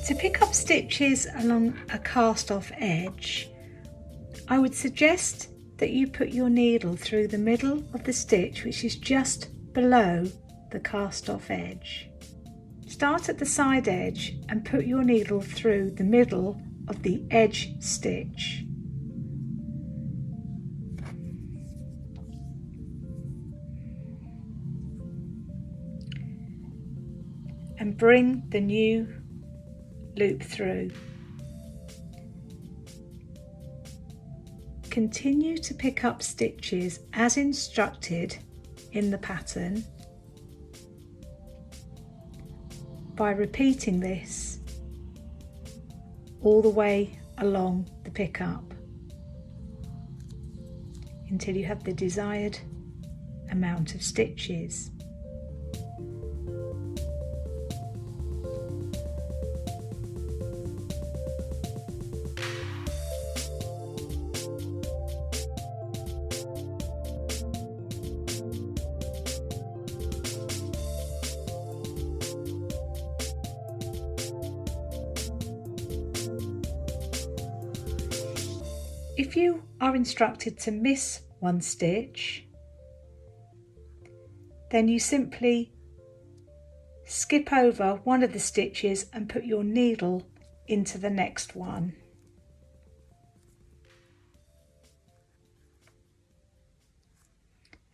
To pick up stitches along a cast off edge, I would suggest that you put your needle through the middle of the stitch, which is just below the cast off edge. Start at the side edge and put your needle through the middle of the edge stitch. And bring the new loop through. Continue to pick up stitches as instructed in the pattern by repeating this all the way along the pickup until you have the desired amount of stitches. If you are instructed to miss one stitch, then you simply skip over one of the stitches and put your needle into the next one.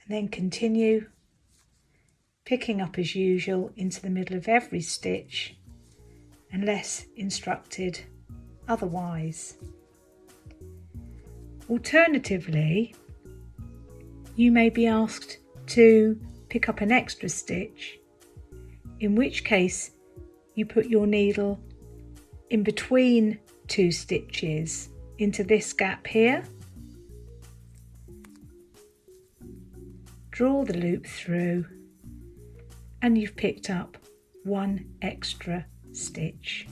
And then continue picking up as usual into the middle of every stitch unless instructed otherwise. Alternatively, you may be asked to pick up an extra stitch, in which case you put your needle in between two stitches into this gap here, draw the loop through, and you've picked up one extra stitch.